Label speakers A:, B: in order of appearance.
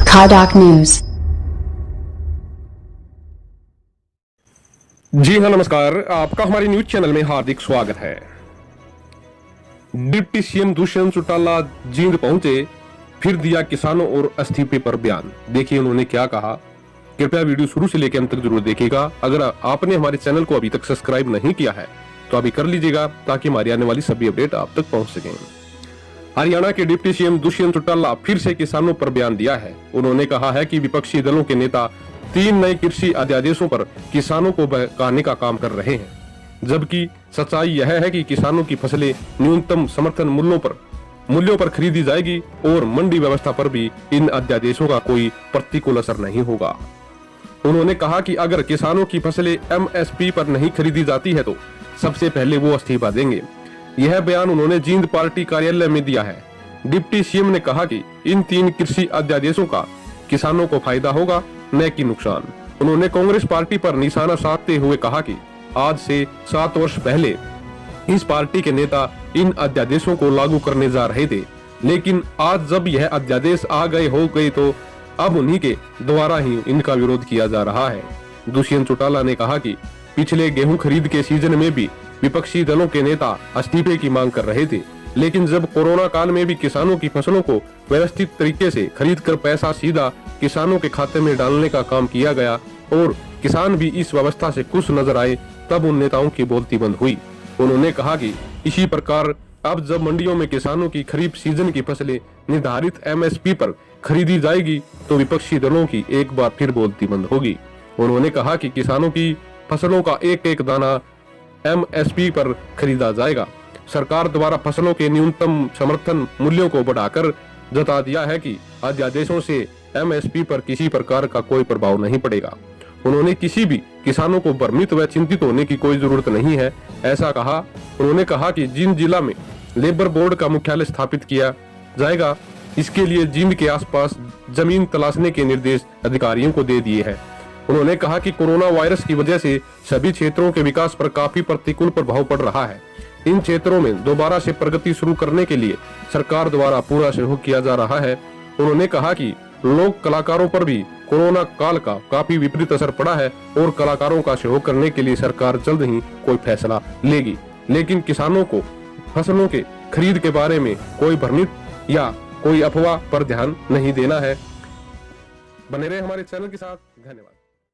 A: Kadak News।
B: जी हाँ, नमस्कार। आपका हमारे न्यूज चैनल में हार्दिक स्वागत है। डिप्टी सीएम दुष्यंत चौटाला जींद पहुंचे, फिर दिया किसानों और इस्तीफे पर बयान। देखिए उन्होंने क्या कहा। कृपया वीडियो शुरू से लेकर अंत तक जरूर देखिएगा। अगर आपने हमारे चैनल को अभी तक सब्सक्राइब नहीं किया है तो अभी कर लीजिएगा, ताकि हमारी आने वाली सभी अपडेट आप तक पहुंच सकें। हरियाणा के डिप्टी सीएम दुष्यंत चौटाला फिर से किसानों पर बयान दिया है। उन्होंने कहा है कि विपक्षी दलों के नेता 3 नए कृषि अध्यादेशों पर किसानों को बहकाने का काम कर रहे हैं, जबकि सच्चाई यह है कि किसानों की फसलें न्यूनतम समर्थन मूल्यों पर खरीदी जाएगी और मंडी व्यवस्था पर भी इन अध्यादेशों का कोई प्रतिकूल असर नहीं होगा। उन्होंने कहा कि अगर किसानों की फसलें एमएसपी पर नहीं खरीदी जाती है तो सबसे पहले वो इस्तीफा देंगे। यह बयान उन्होंने जींद पार्टी कार्यालय में दिया है। डिप्टी सीएम ने कहा कि इन 3 कृषि अध्यादेशों का किसानों को फायदा होगा, न कि नुकसान। उन्होंने कांग्रेस पार्टी पर निशाना साधते हुए कहा कि आज से 7 वर्ष पहले इस पार्टी के नेता इन अध्यादेशों को लागू करने जा रहे थे, लेकिन आज जब यह अध्यादेश आ गए तो अब उन्हीं के द्वारा ही इनका विरोध किया जा रहा है। दुष्यंत चौटाला ने कहा कि पिछले गेहूं खरीद के सीजन में भी विपक्षी दलों के नेता इस्तीफे की मांग कर रहे थे, लेकिन जब कोरोना काल में भी किसानों की फसलों को व्यवस्थित तरीके से खरीद कर पैसा सीधा किसानों के खाते में डालने का काम किया गया और किसान भी इस व्यवस्था से खुश नजर आए, तब उन नेताओं की बोलती बंद हुई। उन्होंने कहा कि इसी प्रकार अब जब मंडियों में किसानों की खरीफ सीजन की फसलें निर्धारित एमएसपी पर खरीदी जाएगी तो विपक्षी दलों की एक बार फिर बोलती बंद होगी। उन्होंने कहा कि किसानों की फसलों का एक एक दाना एमएसपी पर खरीदा जाएगा। सरकार द्वारा फसलों के न्यूनतम समर्थन मूल्यों को बढ़ाकर जता दिया है कि अध्यादेशों से एमएसपी पर किसी प्रकार का कोई प्रभाव नहीं पड़ेगा। उन्होंने किसी भी किसानों को भ्रमित व चिंतित होने की कोई जरूरत नहीं है, ऐसा कहा। उन्होंने कहा कि जींद जिला में लेबर बोर्ड का मुख्यालय स्थापित किया जाएगा। इसके लिए जींद के आसपास जमीन तलाशने के निर्देश अधिकारियों को दे दिए हैं। उन्होंने कहा कि कोरोना वायरस की वजह से सभी क्षेत्रों के विकास पर काफी प्रतिकूल प्रभाव पड़ रहा है। इन क्षेत्रों में दोबारा से प्रगति शुरू करने के लिए सरकार द्वारा पूरा सहयोग किया जा रहा है। उन्होंने कहा कि लोक कलाकारों पर भी कोरोना काल का काफी विपरीत असर पड़ा है और कलाकारों का सहयोग करने के लिए सरकार जल्द ही कोई फैसला लेगी, लेकिन किसानों को फसलों के खरीद के बारे में कोई भ्रमित या कोई अफवाह पर ध्यान नहीं देना है। बने रहे हमारे चैनल के साथ। धन्यवाद।